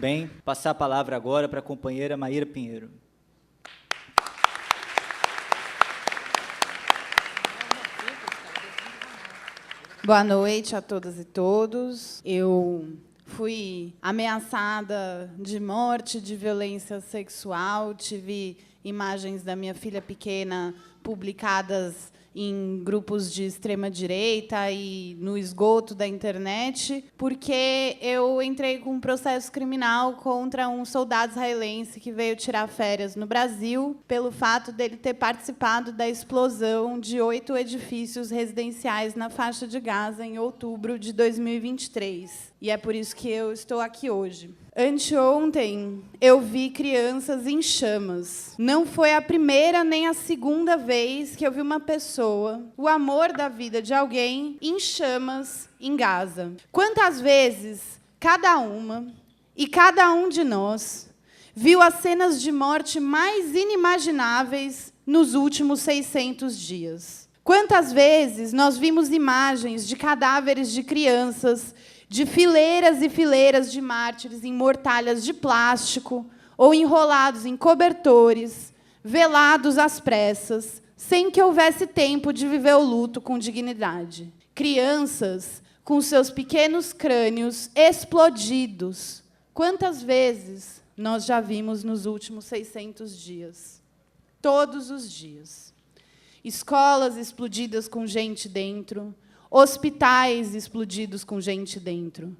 bem. Passar a palavra agora para a companheira Maíra Pinheiro. Boa noite a todas e todos. Eu fui ameaçada de morte, de violência sexual. Tive imagens da minha filha pequena publicadas em grupos de extrema-direita e no esgoto da internet, porque eu entrei com um processo criminal contra um soldado israelense que veio tirar férias no Brasil, pelo fato dele ter participado da explosão de 8 edifícios residenciais na faixa de Gaza em outubro de 2023. E é por isso que eu estou aqui hoje. Anteontem, eu vi crianças em chamas. Não foi a primeira nem a segunda vez que eu vi uma pessoa, o amor da vida de alguém, em chamas em Gaza. Quantas vezes cada uma e cada um de nós viu as cenas de morte mais inimagináveis nos últimos 600 dias? Quantas vezes nós vimos imagens de cadáveres de crianças, de fileiras e fileiras de mártires em mortalhas de plástico ou enrolados em cobertores, velados às pressas, sem que houvesse tempo de viver o luto com dignidade. Crianças com seus pequenos crânios explodidos. Quantas vezes nós já vimos nos últimos 600 dias? Todos os dias. Escolas explodidas com gente dentro, hospitais explodidos com gente dentro.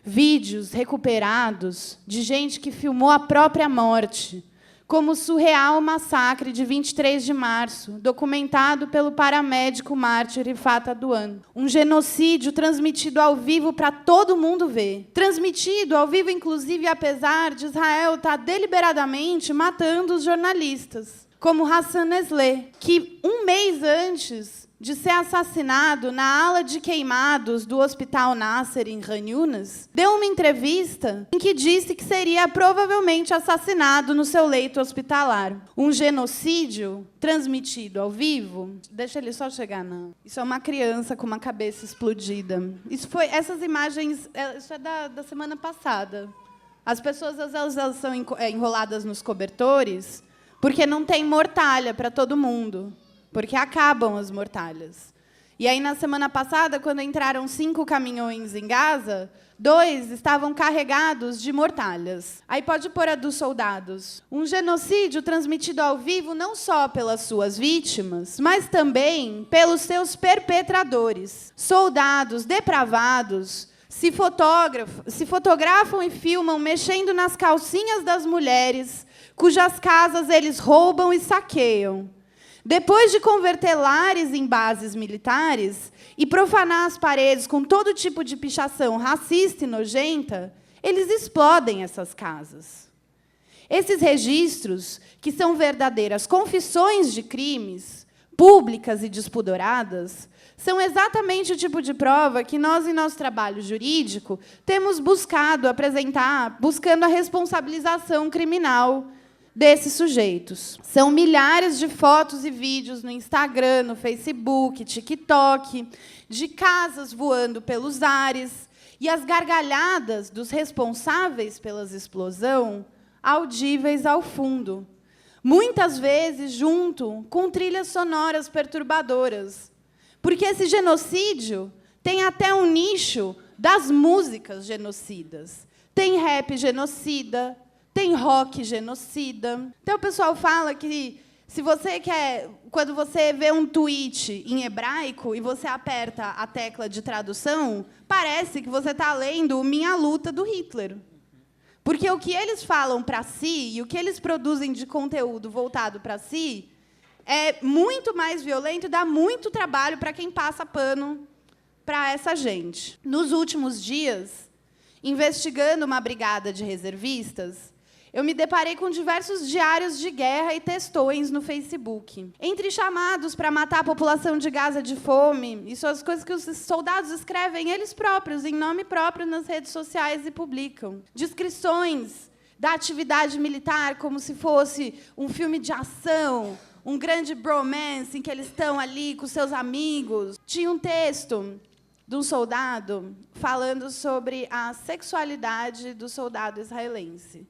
Vídeos recuperados de gente que filmou a própria morte, como o surreal massacre de 23 de março, documentado pelo paramédico mártir Rifat Aduan. Um genocídio transmitido ao vivo para todo mundo ver. Transmitido ao vivo, inclusive, apesar de Israel estar deliberadamente matando os jornalistas, como Hassan Nesle, que, um mês antes de ser assassinado na ala de queimados do Hospital Nasser, em Khan Yunis, deu uma entrevista em que disse que seria provavelmente assassinado no seu leito hospitalar. Um genocídio transmitido ao vivo. Deixa ele só chegar, não. Isso é uma criança com uma cabeça explodida. Essas imagens, isso é da semana passada. As pessoas, elas são enroladas nos cobertores porque não tem mortalha para todo mundo. Porque acabam as mortalhas. E aí, na semana passada, quando entraram 5 caminhões em Gaza, 2 estavam carregados de mortalhas. Aí pode pôr a dos soldados. Um genocídio transmitido ao vivo não só pelas suas vítimas, mas também pelos seus perpetradores. Soldados depravados se fotografam e filmam mexendo nas calcinhas das mulheres, cujas casas eles roubam e saqueiam. Depois de converter lares em bases militares e profanar as paredes com todo tipo de pichação racista e nojenta, eles explodem essas casas. Esses registros, que são verdadeiras confissões de crimes, públicas e despudoradas, são exatamente o tipo de prova que nós, em nosso trabalho jurídico, temos buscado apresentar, buscando a responsabilização criminal desses sujeitos. São milhares de fotos e vídeos no Instagram, no Facebook, TikTok, de casas voando pelos ares, e as gargalhadas dos responsáveis pela explosão audíveis ao fundo, muitas vezes junto com trilhas sonoras perturbadoras. Porque esse genocídio tem até um nicho das músicas genocidas. Tem rap genocida, tem rock genocida. Então, o pessoal fala que, se você quer, quando você vê um tweet em hebraico e você aperta a tecla de tradução, parece que você está lendo o Minha Luta, do Hitler. Porque o que eles falam para si e o que eles produzem de conteúdo voltado para si é muito mais violento e dá muito trabalho para quem passa pano para essa gente. Nos últimos dias, investigando uma brigada de reservistas, eu me deparei com diversos diários de guerra e textões no Facebook. Entre chamados para matar a população de Gaza de fome, isso as coisas que os soldados escrevem eles próprios, em nome próprio, nas redes sociais e publicam. Descrições da atividade militar como se fosse um filme de ação, um grande bromance em que eles estão ali com seus amigos. Tinha um texto de um soldado falando sobre a sexualidade do soldado israelense.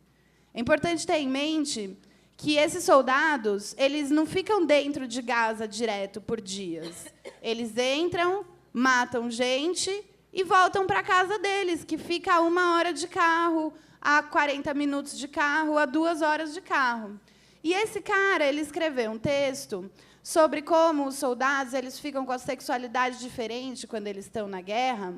É importante ter em mente que esses soldados, eles não ficam dentro de Gaza direto por dias. Eles entram, matam gente e voltam para a casa deles, que fica a 1 hora de carro, a 40 minutos de carro, a 2 horas de carro. E esse cara, ele escreveu um texto sobre como os soldados eles ficam com a sexualidade diferente quando eles estão na guerra,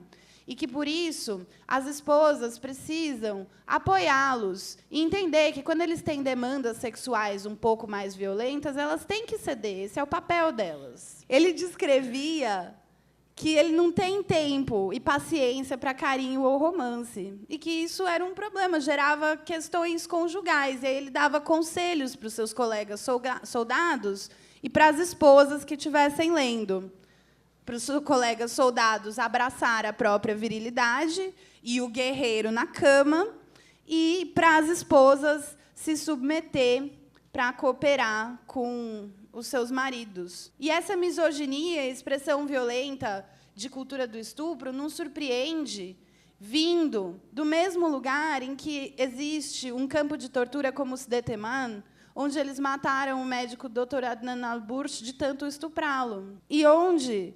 e que, por isso, as esposas precisam apoiá-los e entender que, quando eles têm demandas sexuais um pouco mais violentas, elas têm que ceder. Esse é o papel delas. Ele descrevia que ele não tem tempo e paciência para carinho ou romance, e que isso era um problema, gerava questões conjugais. E aí ele dava conselhos para os seus colegas soldados e para as esposas que estivessem lendo. Para os colegas soldados abraçar a própria virilidade e o guerreiro na cama, e para as esposas se submeter para cooperar com os seus maridos. E essa misoginia, expressão violenta de cultura do estupro, nos surpreende vindo do mesmo lugar em que existe um campo de tortura como o Sde-Teman, onde eles mataram o médico Dr. Adnan Al-Bursh de tanto estuprá-lo. E onde,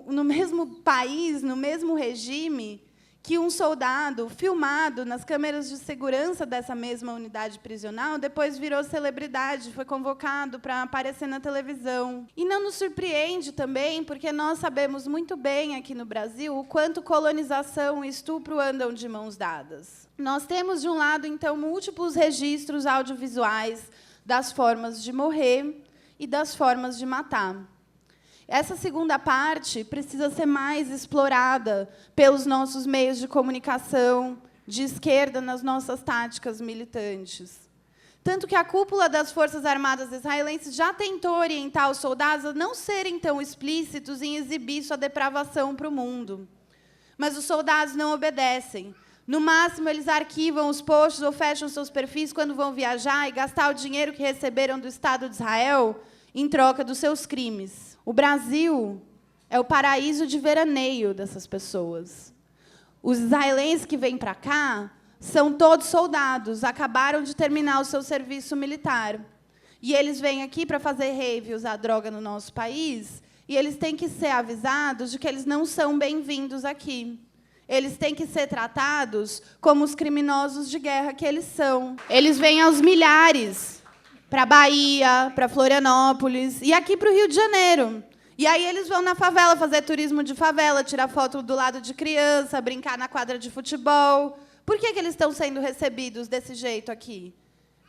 no mesmo país, no mesmo regime, que um soldado filmado nas câmeras de segurança dessa mesma unidade prisional depois virou celebridade, foi convocado para aparecer na televisão. E não nos surpreende também, porque nós sabemos muito bem aqui no Brasil o quanto colonização e estupro andam de mãos dadas. Nós temos, de um lado, então, múltiplos registros audiovisuais das formas de morrer e das formas de matar. Essa segunda parte precisa ser mais explorada pelos nossos meios de comunicação de esquerda nas nossas táticas militantes. Tanto que a cúpula das Forças Armadas israelenses já tentou orientar os soldados a não serem tão explícitos em exibir sua depravação para o mundo. Mas os soldados não obedecem. No máximo, eles arquivam os posts ou fecham seus perfis quando vão viajar e gastar o dinheiro que receberam do Estado de Israel em troca dos seus crimes. O Brasil é o paraíso de veraneio dessas pessoas. Os israelenses que vêm para cá são todos soldados, acabaram de terminar o seu serviço militar. E eles vêm aqui para fazer rave e usar droga no nosso país, e eles têm que ser avisados de que eles não são bem-vindos aqui. Eles têm que ser tratados como os criminosos de guerra que eles são. Eles vêm aos milhares para a Bahia, para Florianópolis e aqui para o Rio de Janeiro. E aí eles vão na favela fazer turismo de favela, tirar foto do lado de criança, brincar na quadra de futebol. Por que eles estão sendo recebidos desse jeito aqui?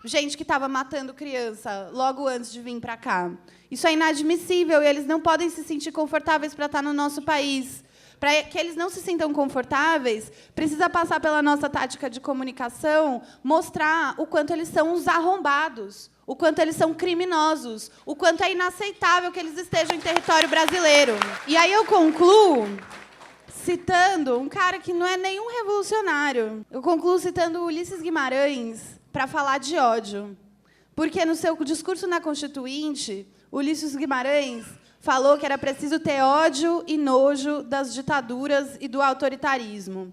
Gente que estava matando criança logo antes de vir para cá. Isso é inadmissível e eles não podem se sentir confortáveis para estar no nosso país. Para que eles não se sintam confortáveis, precisa passar pela nossa tática de comunicação, mostrar o quanto eles são uns arrombados, o quanto eles são criminosos, o quanto é inaceitável que eles estejam em território brasileiro. E aí eu concluo citando um cara que não é nenhum revolucionário. Eu concluo citando Ulisses Guimarães para falar de ódio. Porque, no seu discurso na Constituinte, Ulisses Guimarães falou que era preciso ter ódio e nojo das ditaduras e do autoritarismo.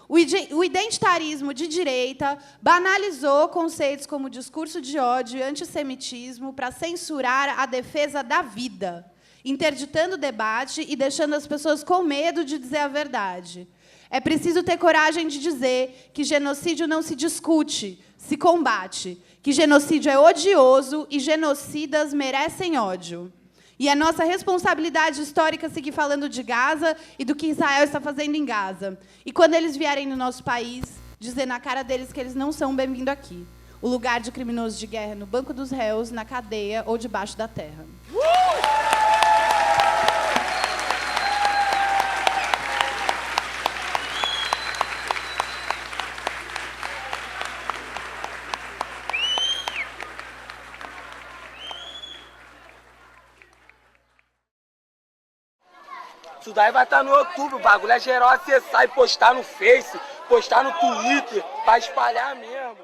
O identitarismo de direita banalizou conceitos como discurso de ódio e antissemitismo para censurar a defesa da vida, interditando o debate e deixando as pessoas com medo de dizer a verdade. É preciso ter coragem de dizer que genocídio não se discute, se combate, que genocídio é odioso e genocidas merecem ódio. E é nossa responsabilidade histórica seguir falando de Gaza e do que Israel está fazendo em Gaza. E, quando eles vierem no nosso país, dizer na cara deles que eles não são bem-vindos aqui. O lugar de criminoso de guerra é no banco dos réus, na cadeia ou debaixo da terra. Isso daí vai estar no YouTube, o bagulho é geral acessar e postar no Face, postar no Twitter, pra espalhar mesmo.